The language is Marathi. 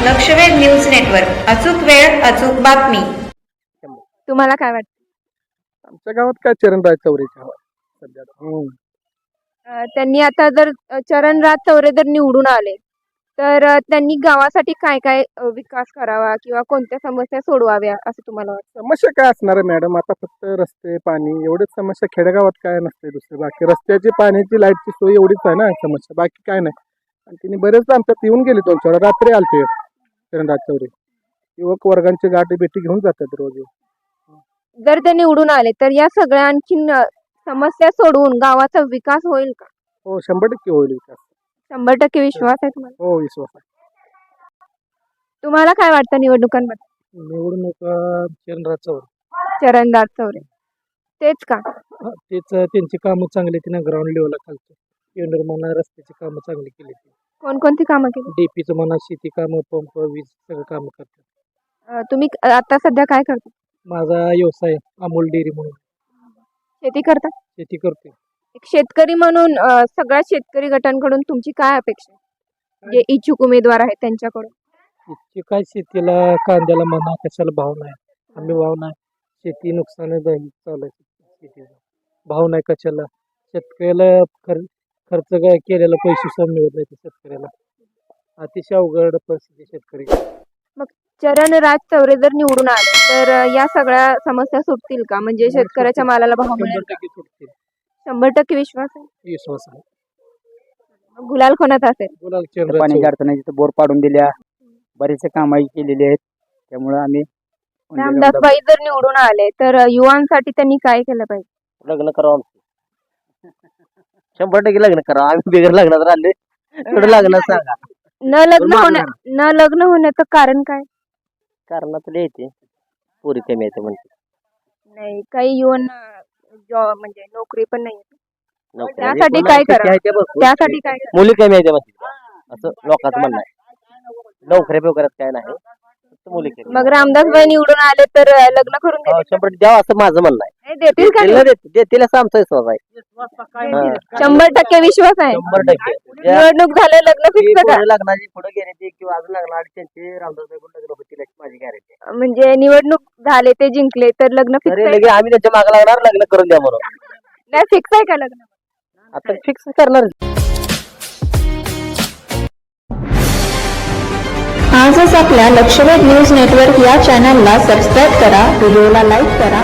लक्षवेध न्यूज नेटवर्क. अचूक वेळ अचूक बातमी. तुम्हाला काय वाटतं? आमच्या गावात काय चरणराज चौरेची हवा आहे सध्या. त्यांनी आता जर चरणराज चौरे जर निवडून आले तर त्यांनी गावासाठी काय काय विकास करावा किंवा कोणत्या समस्या सोडवाव्या असं तुम्हाला वाटतं? समस्या काय असणार आहे मॅडम? आता फक्त रस्ते पाणी एवढीच समस्या. खेडेगावात काय नसते दुसरी. बाकी रस्त्याची पाण्याची लाईटची सोय एवढीच आहे ना समस्या, बाकी काय नाही. आणि तिने बरेच आमच्यात येऊन गेले 2-4 रात्री आलते चरणराज चौरे. युवक वर्गांची गाठी भेटी घेऊन जातात रोज. जर ते निवडून आले तर या सगळ्या आणखीन समस्या सोडवून गावाचा विकास होईल का? हो 100% होईल विकास. 100% विश्वास आहे तुम्हाला? हो विश्वास आहे. तुम्हाला काय वाटतं निवडणुकांबद्दल? निवडणूक चरणराज चौरे. चरणराज चौरे तेच का? तेच त्यांची कामं चांगली ती ना ग्राउंड लेवलला खालचं केंद्र म्हणा रस्त्याची कामं चांगली केली. कोणकोणती कामं केली? डीपीचं म्हणा शेती कामं पंप वीज सगळं कामं करतात. तुम्ही आता सध्या काय करता? माझा व्यवसाय अमोल डेअरी म्हणून शेती करता? शेती करते. एक शेतकरी म्हणून सगळ्या शेतकरी गटांकडून तुमची काय अपेक्षा आहे? जे इच्छुक उमेदवार आहेत त्यांच्याकडून इतकी काय शेतीला कांद्याला म्हणा कशाला भाव नाही. आम्ही भाव नाही. शेती नुकसान चालू आहे. शेतीचा भाव नाही कशाला. शेतकऱ्याला खर्च काय केलेला पैसे सुद्धा मिळत नाही शेतकऱ्याला. अतिशय अवघड परिस्थिती शेतकरी. मग चरणराज चौरे जर निवडून आले तर या सगळ्या समस्या सुटतील का? म्हणजे शेतकऱ्याच्या मालाला भाव मिळेल का? 100% सुटतील. 100% विश्वास आहे? विश्वास आहे. मग गुलाल कोणाचा असेल? गुलाल चरणराज पाण्याची चौरे. अडचण आहे तिथं बोर पाडून दिल्या. बरेचसे कामं केलेली आहेत. त्यामुळे आम्ही रामदासबाई जर निवडून आले तर युवांसाठी त्यांनी काय केलं पाहिजे? लग्न करावं. 100% लग्न करावं. आम्ही बिगर लग्नात राहिले थोडं लग्न सांगा. न लग्न होण्याचं कारण काय? कारणात लिहायचे पोरी कमी येते म्हणते. नाही, काही युवांना जॉब म्हणजे नोकरी पण नाही. नोकरी त्यासाठी काय करा? त्यासाठी काय करा? मुली कमी येते म्हणते असं लोकांचं म्हणणं आहे. नोकऱ्या वगैरे काय नाही फक्त मुली कमी. मग रामदासबाई निवडून आले तर लग्न करून देतील? 100% द्यावं असं माझं म्हणणं आहे. नाही, देतील का? नाही? देतील असं आमचा विश्वास आहे. देतील. 100% विश्वास आहे. 100%. निवडणूक झाले लग्न फिक्स का? लग्नाची पुढे गॅरंटी किंवा अजून लग्नात त्यांची रामदासबाई पण लग्न होतील अशी माझी गॅरंटी आहे. म्हणजे निवडणूक झाले ते जिंकले तर लग्न फिक्स आहे? लगे आम्ही त्यांच्या मागे लागणार लग्न करून द्या म्हणून. नाही, फिक्स आहे का लग्न? आता फिक्स करणार. आजच आपल्या लक्षवेध न्यूज नेटवर्क या चॅनलला सबस्क्राईब करा, व्हिडिओला लाईक करा